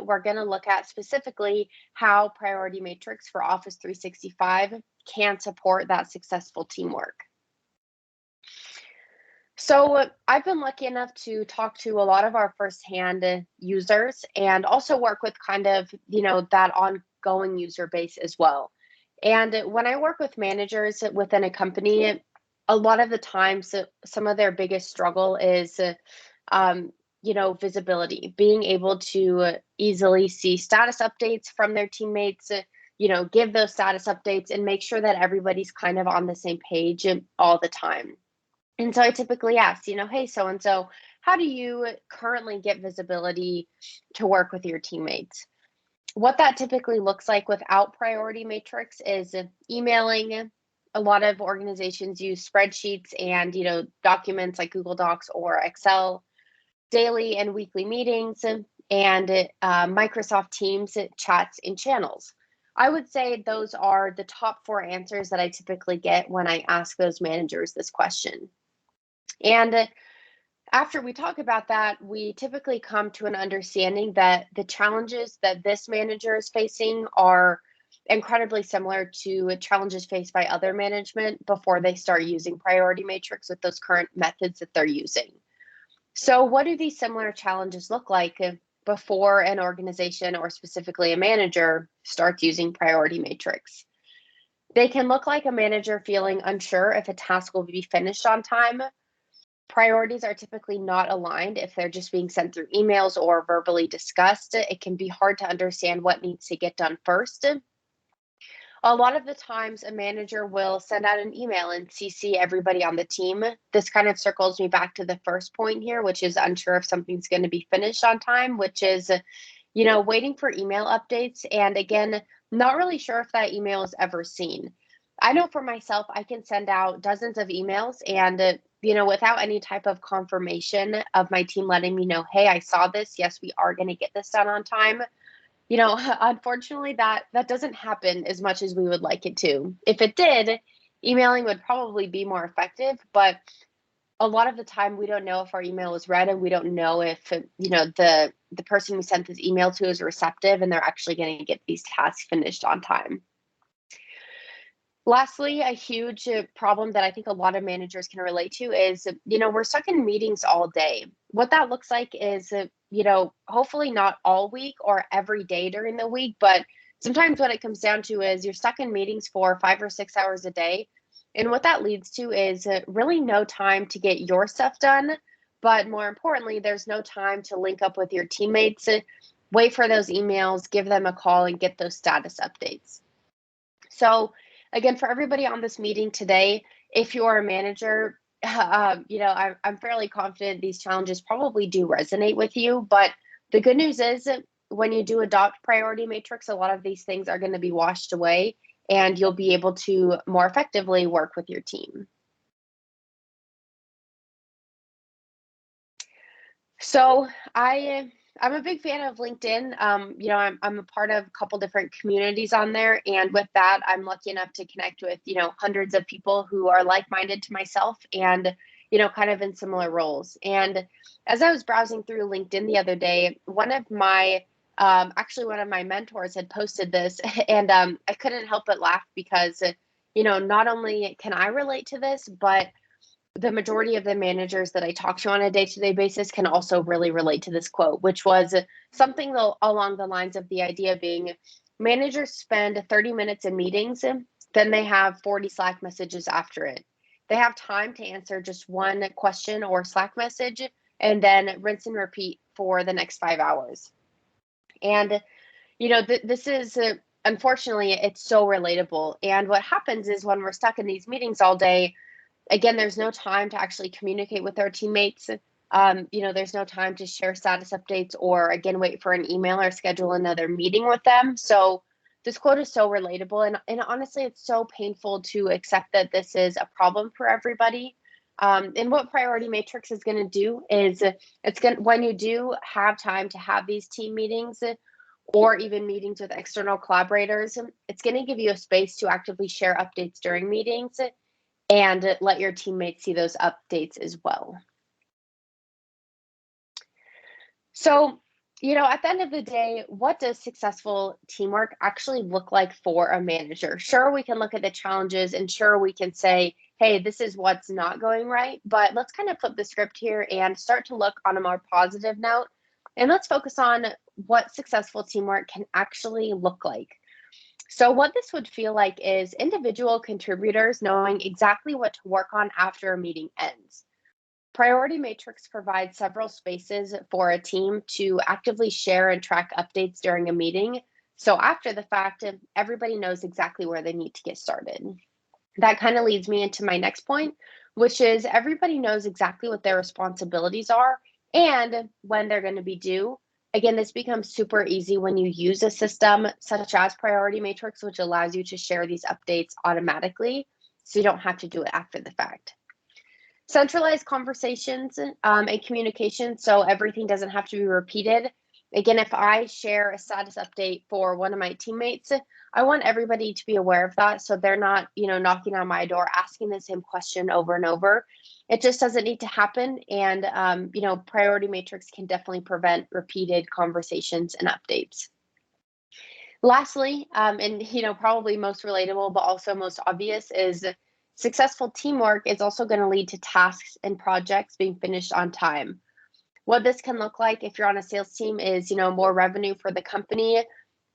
we're going to look at specifically how priority matrix for Office 365 can support that successful teamwork. So I've been lucky enough to talk to a lot of our firsthand users and also work with kind of, that ongoing user base as well. And when I work with managers within a company, a lot of the times some of their biggest struggle is, visibility, being able to easily see status updates from their teammates, give those status updates and make sure that everybody's kind of on the same page all the time. And so I typically ask, hey, so and so, how do you currently get visibility to work with your teammates? What that typically looks like without priority matrix is emailing. A lot of organizations use spreadsheets and, documents like Google Docs or Excel, daily and weekly meetings, and Microsoft Teams chats and channels. I would say those are the top 4 answers that I typically get when I ask those managers this question. And after we talk about that, we typically come to an understanding that the challenges that this manager is facing are incredibly similar to challenges faced by other management before they start using priority matrix with those current methods that they're using. So what do these similar challenges look like before an organization or specifically a manager starts using priority matrix? They can look like a manager feeling unsure if a task will be finished on time. Priorities are typically not aligned if they're just being sent through emails or verbally discussed. It can be hard to understand what needs to get done first. A lot of the times, a manager will send out an email and CC everybody on the team. This kind of circles me back to the first point here, which is unsure if something's going to be finished on time, which is, waiting for email updates. And again, not really sure if that email is ever seen. I know for myself, I can send out dozens of emails and, without any type of confirmation of my team letting me know, hey, I saw this. Yes, we are going to get this done on time. Unfortunately, that doesn't happen as much as we would like it to. If it did, emailing would probably be more effective, but a lot of the time we don't know if our email is read and we don't know if, the person we sent this email to is receptive and they're actually going to get these tasks finished on time. Lastly, a huge problem that I think a lot of managers can relate to is, we're stuck in meetings all day. What that looks like is, hopefully not all week or every day during the week, but sometimes what it comes down to is you're stuck in meetings for 5 or 6 hours a day. And what that leads to is really no time to get your stuff done. But more importantly, there's no time to link up with your teammates, wait for those emails, give them a call, and get those status updates. So again, for everybody on this meeting today, if you're a manager, I'm fairly confident these challenges probably do resonate with you. But the good news is when you do adopt priority matrix, a lot of these things are going to be washed away and you'll be able to more effectively work with your team. So I'm a big fan of LinkedIn. I'm a part of a couple different communities on there. And with that, I'm lucky enough to connect with, hundreds of people who are like-minded to myself and, kind of in similar roles. And as I was browsing through LinkedIn the other day, one of my mentors had posted this and I couldn't help but laugh because, not only can I relate to this, but the majority of the managers that I talk to on a day-to-day basis can also really relate to this quote, which was something along the lines of the idea being managers spend 30 minutes in meetings, then they have 40 Slack messages after it. They have time to answer just one question or Slack message and then rinse and repeat for the next 5 hours. And, this is unfortunately, it's so relatable. And what happens is when we're stuck in these meetings all day, again, there's no time to actually communicate with our teammates. There's no time to share status updates or, again, wait for an email or schedule another meeting with them. So this quote is so relatable. And honestly, it's so painful to accept that this is a problem for everybody. And what Priority Matrix is going to do is when you do have time to have these team meetings or even meetings with external collaborators, it's going to give you a space to actively share updates during meetings and let your teammates see those updates as well. So, At the end of the day, what does successful teamwork actually look like for a manager? Sure, we can look at the challenges and sure, we can say, hey, this is what's not going right. But let's kind of flip the script here and start to look on a more positive note. And let's focus on what successful teamwork can actually look like. So, what this would feel like is individual contributors knowing exactly what to work on after a meeting ends. Priority Matrix provides several spaces for a team to actively share and track updates during a meeting. So after the fact, everybody knows exactly where they need to get started. That kind of leads me into my next point, which is everybody knows exactly what their responsibilities are and when they're going to be due. Again, this becomes super easy when you use a system such as Priority Matrix, which allows you to share these updates automatically so you don't have to do it after the fact. Centralized conversations and communication, so everything doesn't have to be repeated. Again, if I share a status update for one of my teammates, I want everybody to be aware of that so they're not, knocking on my door asking the same question over and over. It just doesn't need to happen. And, Priority Matrix can definitely prevent repeated conversations and updates. Lastly, and probably most relatable, but also most obvious, is successful teamwork is also going to lead to tasks and projects being finished on time. What this can look like if you're on a sales team is, more revenue for the company,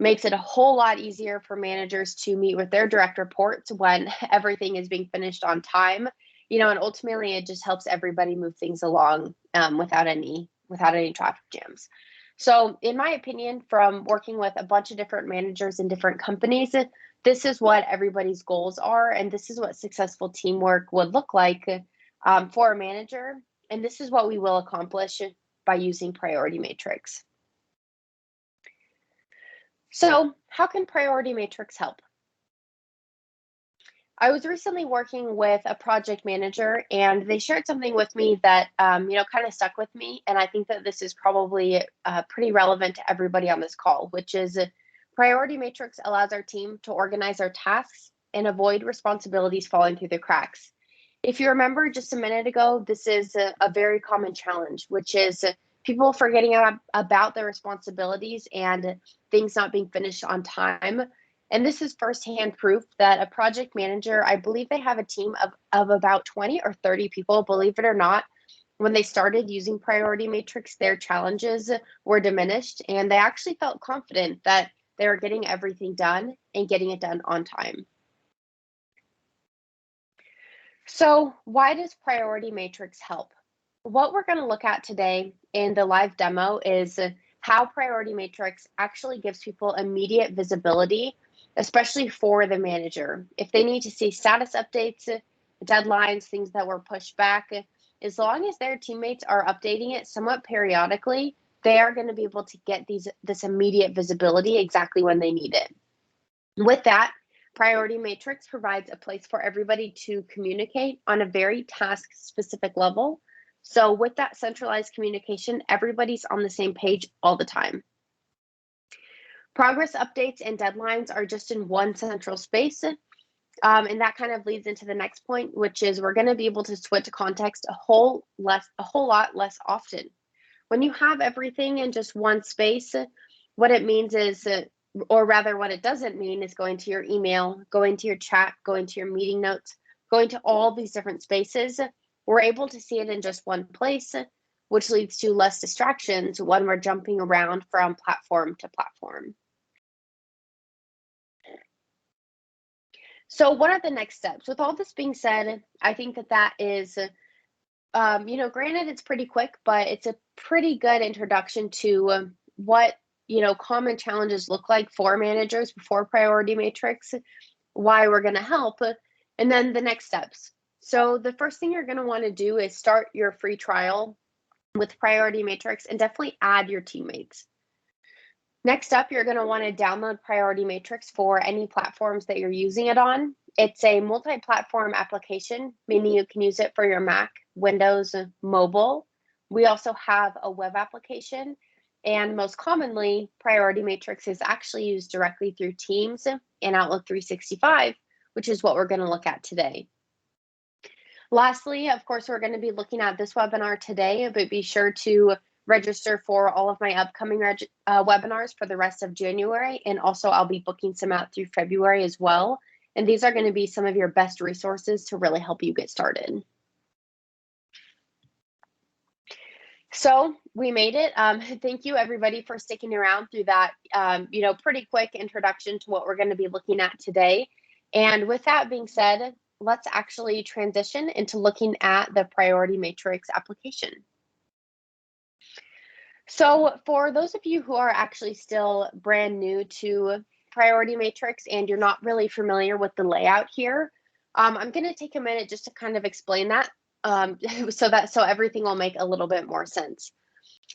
makes it a whole lot easier for managers to meet with their direct reports when everything is being finished on time. And ultimately it just helps everybody move things along without any traffic jams. So, in my opinion, from working with a bunch of different managers in different companies, this is what everybody's goals are, and this is what successful teamwork would look like for a manager. And this is what we will accomplish by using Priority Matrix. So, how can Priority Matrix help? I was recently working with a project manager, and they shared something with me that kind of stuck with me. And I think that this is probably pretty relevant to everybody on this call, which is Priority Matrix allows our team to organize our tasks and avoid responsibilities falling through the cracks. If you remember just a minute ago, this is a very common challenge, which is people forgetting about their responsibilities and things not being finished on time. And this is firsthand proof that a project manager, I believe they have a team of about 20 or 30 people, believe it or not. When they started using Priority Matrix, their challenges were diminished and they actually felt confident that they were getting everything done and getting it done on time. So, why does Priority Matrix help? What we're going to look at today in the live demo is how Priority Matrix actually gives people immediate visibility, especially for the manager. If they need to see status updates, deadlines, things that were pushed back, as long as their teammates are updating it somewhat periodically, they are going to be able to get this immediate visibility exactly when they need it. With that, Priority Matrix provides a place for everybody to communicate on a very task specific level. So, with that centralized communication, everybody's on the same page all the time. Progress updates and deadlines are just in one central space. And that kind of leads into the next point, which is we're going to be able to switch context a whole lot less often. When you have everything in just one space, what it means is or rather what it doesn't mean is going to your email, going to your chat, going to your meeting notes, going to all these different spaces. We're able to see it in just one place, which leads to less distractions when we're jumping around from platform to platform. So what are the next steps? With all this being said, I think that is, granted it's pretty quick, but it's a pretty good introduction to what common challenges look like for managers before Priority Matrix, why we're going to help, and then the next steps. So the first thing you're going to want to do is start your free trial with Priority Matrix and definitely add your teammates. Next up, you're going to want to download Priority Matrix for any platforms that you're using it on. It's a multi-platform application, meaning you can use it for your Mac, Windows, mobile. We also have a web application. And most commonly, Priority Matrix is actually used directly through Teams and Outlook 365, which is what we're going to look at today. Lastly, of course, we're going to be looking at this webinar today, but be sure to register for all of my upcoming webinars for the rest of January. And also I'll be booking some out through February as well. And these are going to be some of your best resources to really help you get started. So we made it. Thank you everybody for sticking around through that, pretty quick introduction to what we're going to be looking at today. And with that being said, let's actually transition into looking at the priority matrix application. So for those of you who are actually still brand new to priority matrix and you're not really familiar with the layout here, I'm going to take a minute just to kind of explain that. So everything will make a little bit more sense.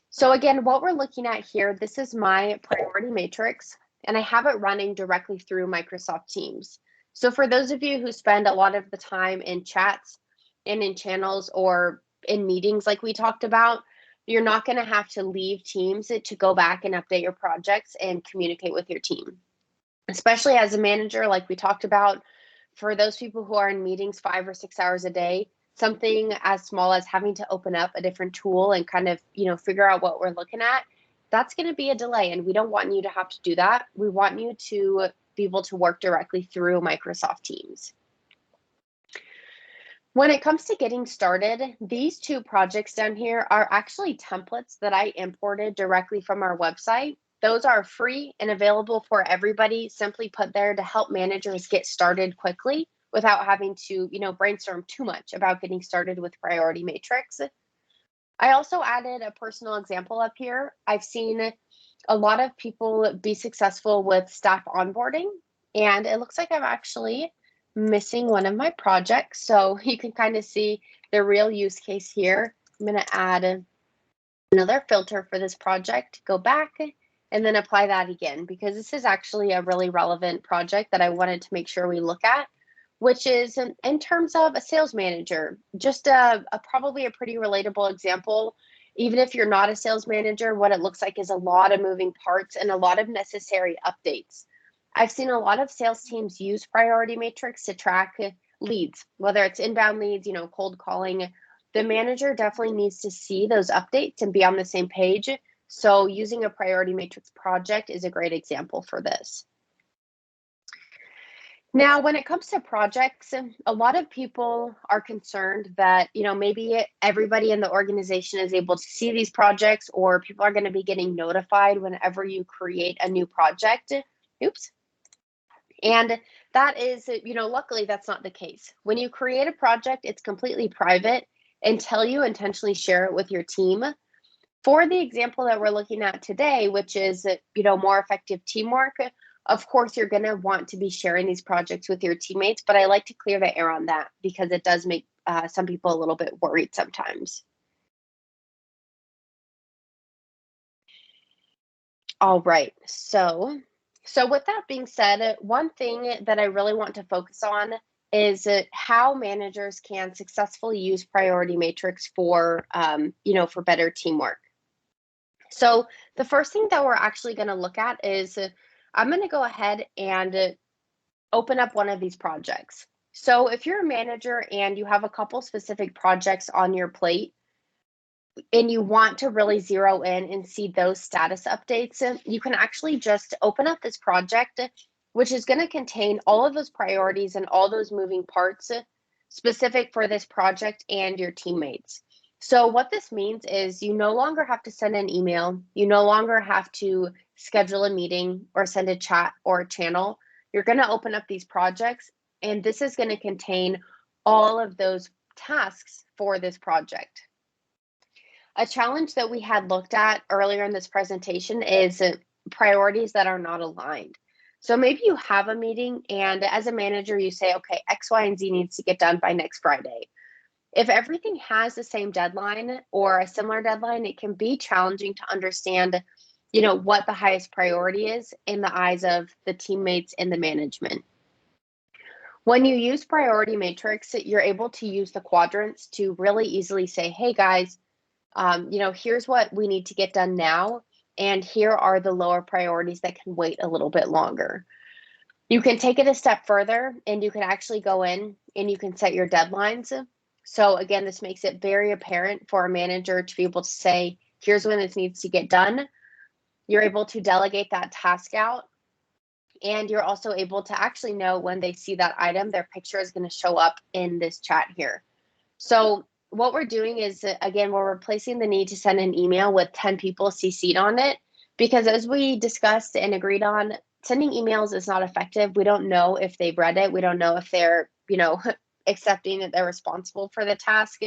So again, what we're looking at here, this is my priority matrix, and I have it running directly through Microsoft Teams. So for those of you who spend a lot of the time in chats and in channels or in meetings like we talked about, you're not going to have to leave Teams to go back and update your projects and communicate with your team. Especially as a manager, like we talked about, for those people who are in meetings 5 or 6 hours a day, something as small as having to open up a different tool and kind of, figure out what we're looking at, that's going to be a delay. And we don't want you to have to do that. We want you to be able to work directly through Microsoft Teams. When it comes to getting started, these 2 projects down here are actually templates that I imported directly from our website. Those are free and available for everybody, simply put there to help managers get started quickly without having to, brainstorm too much about getting started with priority matrix. I also added a personal example up here. I've seen a lot of people be successful with staff onboarding, and it looks like I'm actually missing one of my projects. So you can kind of see the real use case here. I'm going to add another filter for this project, go back, and then apply that again, because this is actually a really relevant project that I wanted to make sure we look at, which is in terms of a sales manager, just probably a pretty relatable example. Even if you're not a sales manager, what it looks like is a lot of moving parts and a lot of necessary updates. I've seen a lot of sales teams use priority matrix to track leads, whether it's inbound leads, cold calling. The manager definitely needs to see those updates and be on the same page. So using a priority matrix project is a great example for this. Now, when it comes to projects, a lot of people are concerned that, maybe everybody in the organization is able to see these projects, or people are going to be getting notified whenever you create a new project. Oops. And that is, luckily that's not the case. When you create a project, it's completely private until you intentionally share it with your team. For the example that we're looking at today, which is, more effective teamwork, of course, you're going to want to be sharing these projects with your teammates, but I like to clear the air on that because it does make some people a little bit worried sometimes. All right, so with that being said, one thing that I really want to focus on is how managers can successfully use priority matrix for, for better teamwork. So the first thing that we're actually going to look at is I'm going to go ahead and open up one of these projects. So if you're a manager and you have a couple specific projects on your plate and you want to really zero in and see those status updates, you can actually just open up this project, which is going to contain all of those priorities and all those moving parts specific for this project and your teammates. So what this means is you no longer have to send an email. You no longer have to schedule a meeting or send a chat or a channel. You're going to open up these projects, and this is going to contain all of those tasks for this project. A challenge that we had looked at earlier in this presentation is priorities that are not aligned. So maybe you have a meeting, and as a manager, you say, okay, X, Y, and Z needs to get done by next Friday. If everything has the same deadline or a similar deadline, it can be challenging to understand, what the highest priority is in the eyes of the teammates and the management. When you use priority matrix, you're able to use the quadrants to really easily say, hey guys, here's what we need to get done now, and here are the lower priorities that can wait a little bit longer. You can take it a step further, and you can actually go in and you can set your deadlines. So again, this makes it very apparent for a manager to be able to say, here's when this needs to get done. You're able to delegate that task out, and you're also able to actually know when they see that item, their picture is going to show up in this chat here. So what we're doing is, again, we're replacing the need to send an email with 10 people CC'd on it, because as we discussed and agreed on, sending emails is not effective. We don't know if they've read it. We don't know if they're, accepting that they're responsible for the task.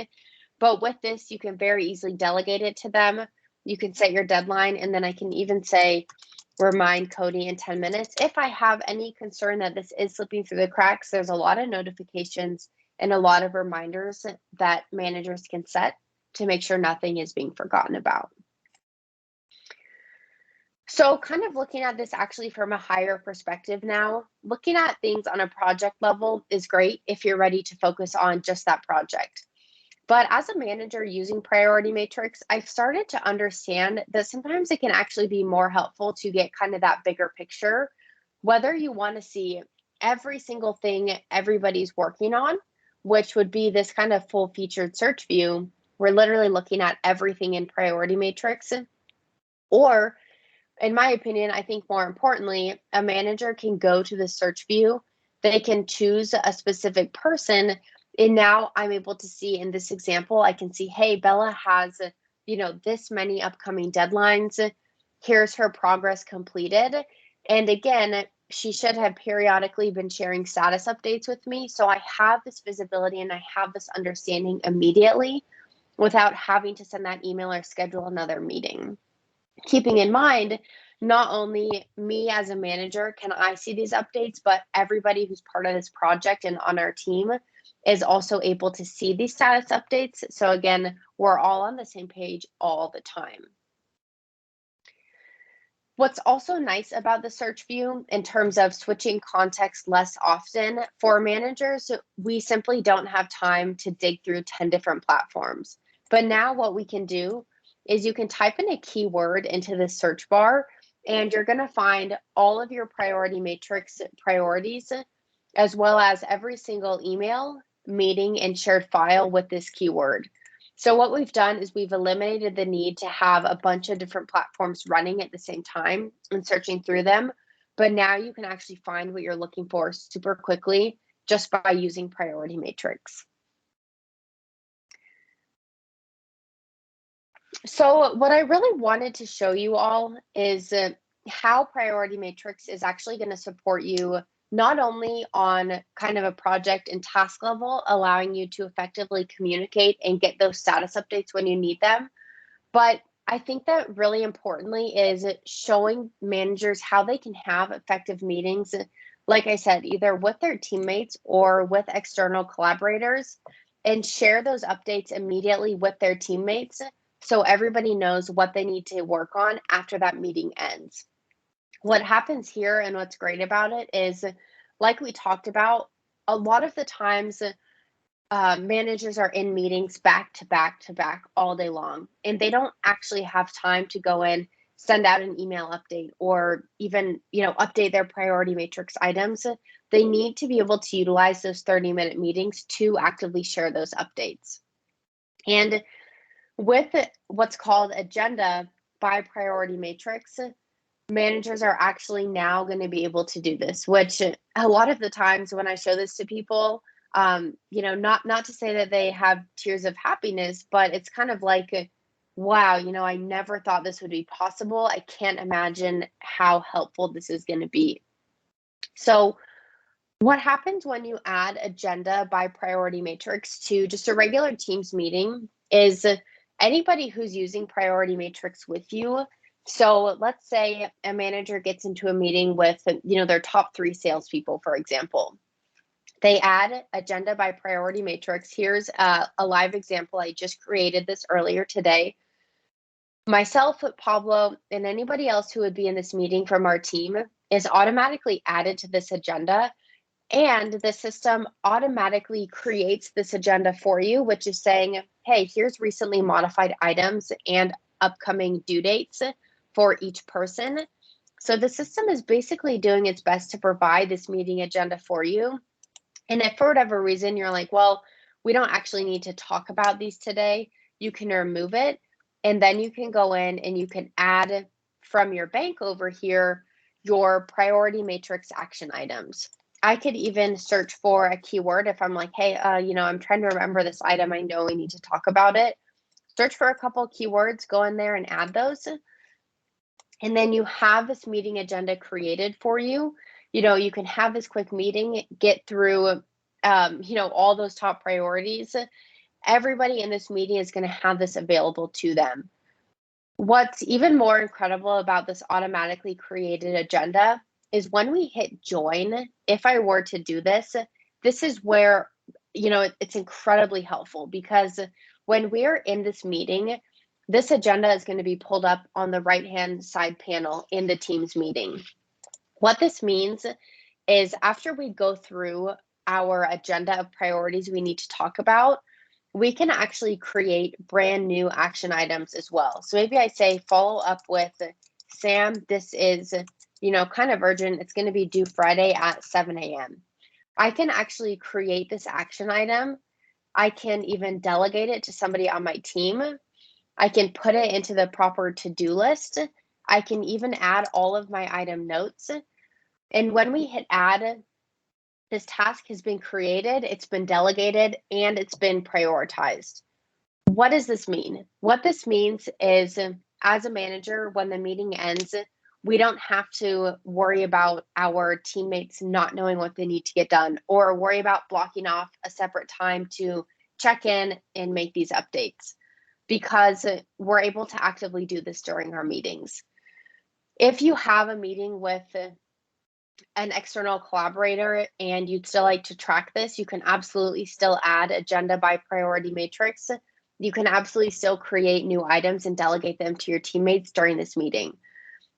But with this, you can very easily delegate it to them. You can set your deadline, and then I can even say, remind Cody in 10 minutes. If I have any concern that this is slipping through the cracks, there's a lot of notifications and a lot of reminders that managers can set to make sure nothing is being forgotten about. So kind of looking at this actually from a higher perspective now, looking at things on a project level is great if you're ready to focus on just that project. But as a manager using Priority Matrix, I've started to understand that sometimes it can actually be more helpful to get kind of that bigger picture, whether you want to see every single thing everybody's working on, which would be this kind of full featured search view. We're literally looking at everything in Priority Matrix. Or, in my opinion, I think more importantly, a manager can go to the search view. They can choose a specific person. And now I'm able to see in this example, I can see, hey, Bella has, this many upcoming deadlines. Here's her progress completed. And again, she should have periodically been sharing status updates with me. So I have this visibility and I have this understanding immediately without having to send that email or schedule another meeting. Keeping in mind, not only me as a manager can I see these updates, but everybody who's part of this project and on our team is also able to see these status updates. So again, we're all on the same page all the time. What's also nice about the search view in terms of switching context less often for managers, we simply don't have time to dig through 10 different platforms. But now what we can do is you can type in a keyword into the search bar, and you're going to find all of your Priority Matrix priorities, as well as every single email, meeting, and shared file with this keyword. So what we've done is we've eliminated the need to have a bunch of different platforms running at the same time and searching through them. But now you can actually find what you're looking for super quickly just by using Priority Matrix. So what I really wanted to show you all is how Priority Matrix is actually going to support you not only on kind of a project and task level, allowing you to effectively communicate and get those status updates when you need them, but I think that really importantly is showing managers how they can have effective meetings, like I said, either with their teammates or with external collaborators, and share those updates immediately with their teammates so everybody knows what they need to work on after that meeting ends. What happens here and what's great about it is, like we talked about, a lot of the times managers are in meetings back to back to back all day long, and they don't actually have time to go in, send out an email update, or even update their Priority Matrix items. They need to be able to utilize those 30-minute meetings to actively share those updates. And with what's called Agenda by Priority Matrix, managers are actually now going to be able to do this, which a lot of the times when I show this to people, not to say that they have tears of happiness, but it's kind of like, wow, I never thought this would be possible. I can't imagine how helpful this is going to be. So what happens when you add Agenda by Priority Matrix to just a regular Teams meeting is anybody who's using Priority Matrix with you. So let's say a manager gets into a meeting with, their top 3 salespeople, for example. They add Agenda by Priority Matrix. Here's a live example. I just created this earlier today. Myself, Pablo, and anybody else who would be in this meeting from our team is automatically added to this agenda. And the system automatically creates this agenda for you, which is saying, hey, here's recently modified items and upcoming due dates for each person. So the system is basically doing its best to provide this meeting agenda for you. And if for whatever reason you're like, well, we don't actually need to talk about these today, you can remove it. And then you can go in and you can add from your bank over here your priority matrix action items. I could even search for a keyword if I'm like, hey, I'm trying to remember this item. I know we need to talk about it. Search for a couple keywords, go in there and add those. And then you have this meeting agenda created for you. You can have this quick meeting, get through, all those top priorities. Everybody in this meeting is going to have this available to them. What's even more incredible about this automatically created agenda is when we hit join, if I were to do this, this is where, it's incredibly helpful, because when we're in this meeting, this agenda is going to be pulled up on the right-hand side panel in the Teams meeting. What this means is after we go through our agenda of priorities we need to talk about, we can actually create brand new action items as well. So maybe I say follow up with Sam, this is, kind of urgent. It's going to be due Friday at 7 a.m. I can actually create this action item. I can even delegate it to somebody on my team. I can put it into the proper to-do list. I can even add all of my item notes. And when we hit add, this task has been created, it's been delegated, and it's been prioritized. What does this mean? What this means is, as a manager, when the meeting ends, we don't have to worry about our teammates not knowing what they need to get done, or worry about blocking off a separate time to check in and make these updates, because we're able to actively do this during our meetings. If you have a meeting with an external collaborator and you'd still like to track this, you can absolutely still add agenda by priority matrix. You can absolutely still create new items and delegate them to your teammates during this meeting.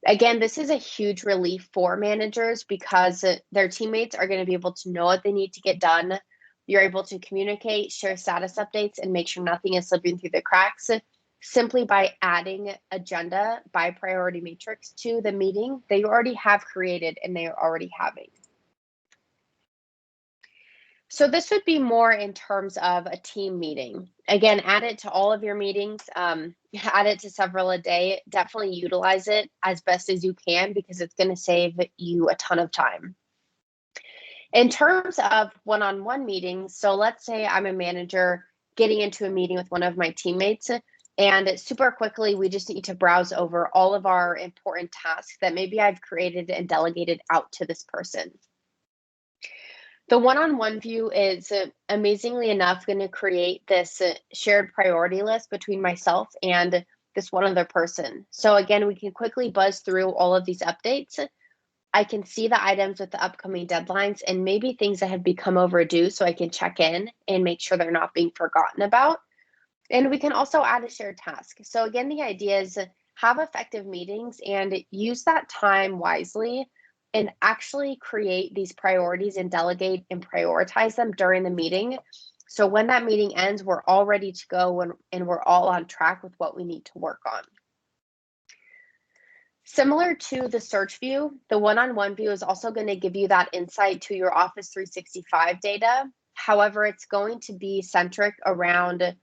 Again, this is a huge relief for managers because their teammates are going to be able to know what they need to get done. You're able to communicate, share status updates, and make sure nothing is slipping through the cracks simply by adding agenda by priority matrix to the meeting that you already have created and they are already having. So this would be more in terms of a team meeting. Again, add it to all of your meetings, add it to several a day. Definitely utilize it as best as you can because it's going to save you a ton of time. In terms of one-on-one meetings, so let's say I'm a manager getting into a meeting with one of my teammates, and super quickly, we just need to browse over all of our important tasks that maybe I've created and delegated out to this person. The one-on-one view is amazingly enough going to create this shared priority list between myself and this one other person. So again, we can quickly buzz through all of these updates. I can see the items with the upcoming deadlines and maybe things that have become overdue so I can check in and make sure they're not being forgotten about. And we can also add a shared task. So again, the idea is have effective meetings and use that time wisely and actually create these priorities and delegate and prioritize them during the meeting. So when that meeting ends, we're all ready to go and we're all on track with what we need to work on. Similar to the search view, the one-on-one view is also going to give you that insight to your Office 365 data. However, it's going to be centric around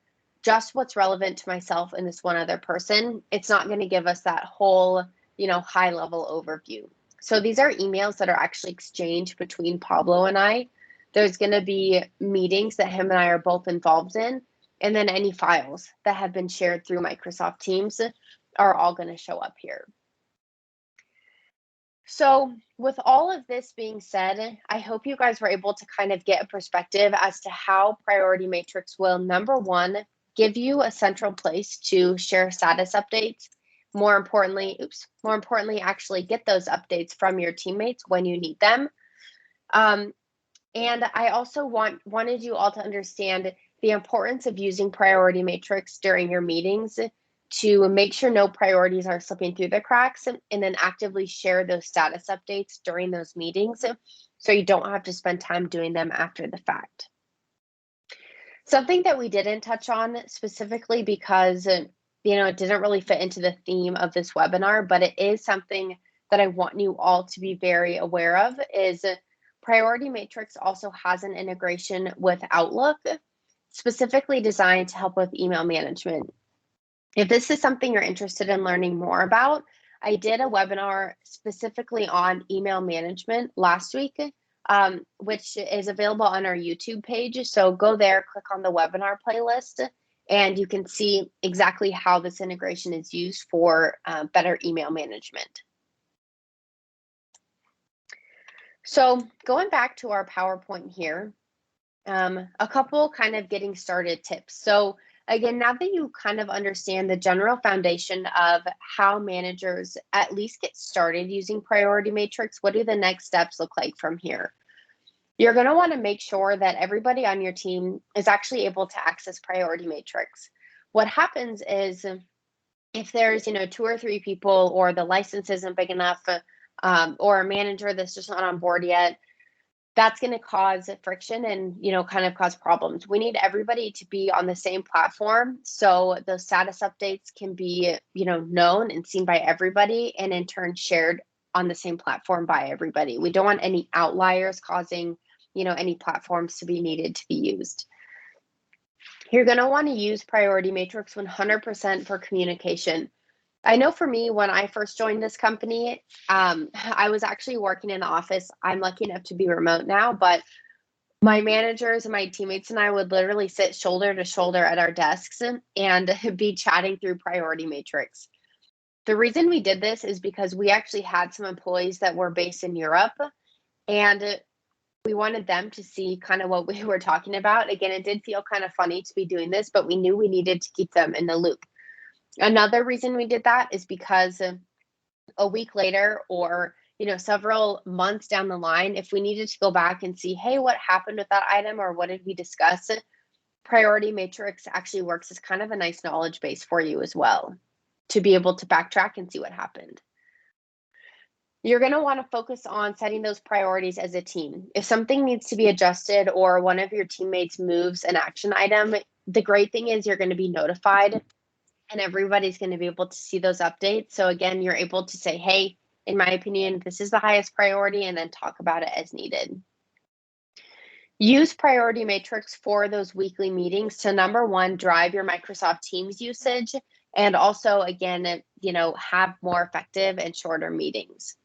just what's relevant to myself and this one other person. It's not going to give us that whole, high-level overview. So these are emails that are actually exchanged between Pablo and I. There's going to be meetings that him and I are both involved in, and then any files that have been shared through Microsoft Teams are all going to show up here. So with all of this being said, I hope you guys were able to kind of get a perspective as to how Priority Matrix will, number one, give you a central place to share status updates. More importantly, actually get those updates from your teammates when you need them. And I also wanted you all to understand the importance of using Priority Matrix during your meetings to make sure no priorities are slipping through the cracks, and then actively share those status updates during those meetings so you don't have to spend time doing them after the fact. Something that we didn't touch on specifically because it didn't really fit into the theme of this webinar, but it is something that I want you all to be very aware of, is Priority Matrix also has an integration with Outlook, specifically designed to help with email management. If this is something you're interested in learning more about, I did a webinar specifically on email management last week, which is available on our YouTube page. So go there, click on the webinar playlist, and you can see exactly how this integration is used for better email management. So going back to our PowerPoint here, a couple kind of getting started tips. So again, now that you kind of understand the general foundation of how managers at least get started using priority matrix, what do the next steps look like from here? You're going to want to make sure that everybody on your team is actually able to access priority matrix. What happens is if there's, 2 or 3 people, or the license isn't big enough, or a manager that's just not on board yet, that's going to cause friction and, kind of cause problems. We need everybody to be on the same platform so those status updates can be, known and seen by everybody, and in turn shared on the same platform by everybody. We don't want any outliers causing, any platforms to be needed to be used. You're going to want to use priority matrix 100% for communication. I know for me, when I first joined this company, I was actually working in the office. I'm lucky enough to be remote now, but my managers and my teammates and I would literally sit shoulder to shoulder at our desks and be chatting through priority matrix. The reason we did this is because we actually had some employees that were based in Europe, and we wanted them to see kind of what we were talking about. Again, it did feel kind of funny to be doing this, but we knew we needed to keep them in the loop. Another reason we did that is because a week later, or several months down the line, if we needed to go back and see, hey, what happened with that item, or what did we discuss, priority matrix actually works as kind of a nice knowledge base for you as well, to be able to backtrack and see what happened. You're going to want to focus on setting those priorities as a team. If something needs to be adjusted, or one of your teammates moves an action item, the great thing is you're going to be notified, and everybody's going to be able to see those updates. So again, you're able to say, hey, in my opinion, this is the highest priority, and then talk about it as needed. Use priority matrix for those weekly meetings to, number one, drive your Microsoft Teams usage, and also, again, have more effective and shorter meetings.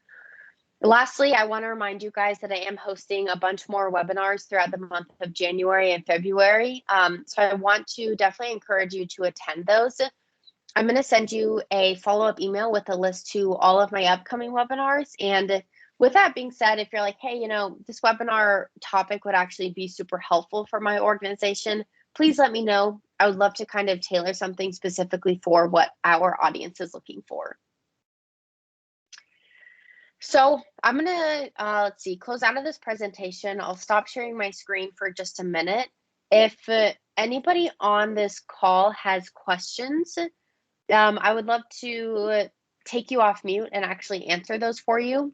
Lastly, I want to remind you guys that I am hosting a bunch more webinars throughout the month of January and February. So I want to definitely encourage you to attend those. I'm going to send you a follow-up email with a list to all of my upcoming webinars. And with that being said, if you're like, hey, this webinar topic would actually be super helpful for my organization, please let me know. I would love to kind of tailor something specifically for what our audience is looking for. So I'm going to, close out of this presentation. I'll stop sharing my screen for just a minute. If anybody on this call has questions, I would love to take you off mute and actually answer those for you.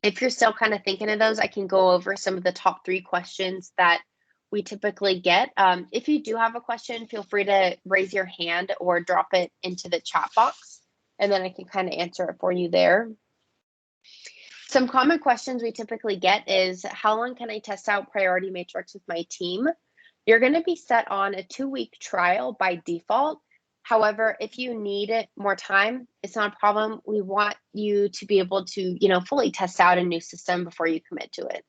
If you're still kind of thinking of those, I can go over some of the top 3 questions that we typically get. If you do have a question, feel free to raise your hand or drop it into the chat box, and then I can kind of answer it for you there. Some common questions we typically get is, how long can I test out priority matrix with my team? You're going to be set on a 2-week trial by default. However, if you need more time, it's not a problem. We want you to be able to, fully test out a new system before you commit to it.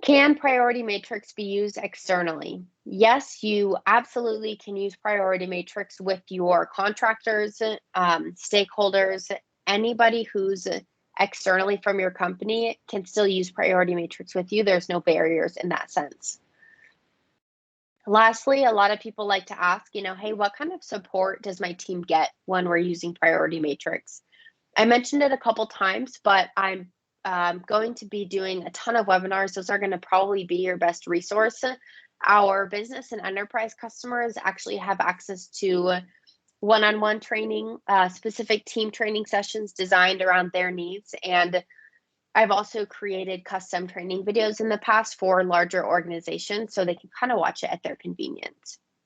Can priority matrix be used externally? Yes, you absolutely can use priority matrix with your contractors, stakeholders, anybody who's externally from your company can still use priority matrix with you. There's no barriers in that sense. Lastly, a lot of people like to ask, hey, what kind of support does my team get when we're using priority matrix? I mentioned it a couple times, but I'm going to be doing a ton of webinars. Those are going to probably be your best resource. Our business and enterprise customers actually have access to one-on-one training, specific team training sessions designed around their needs. And I've also created custom training videos in the past for larger organizations so they can kind of watch it at their convenience.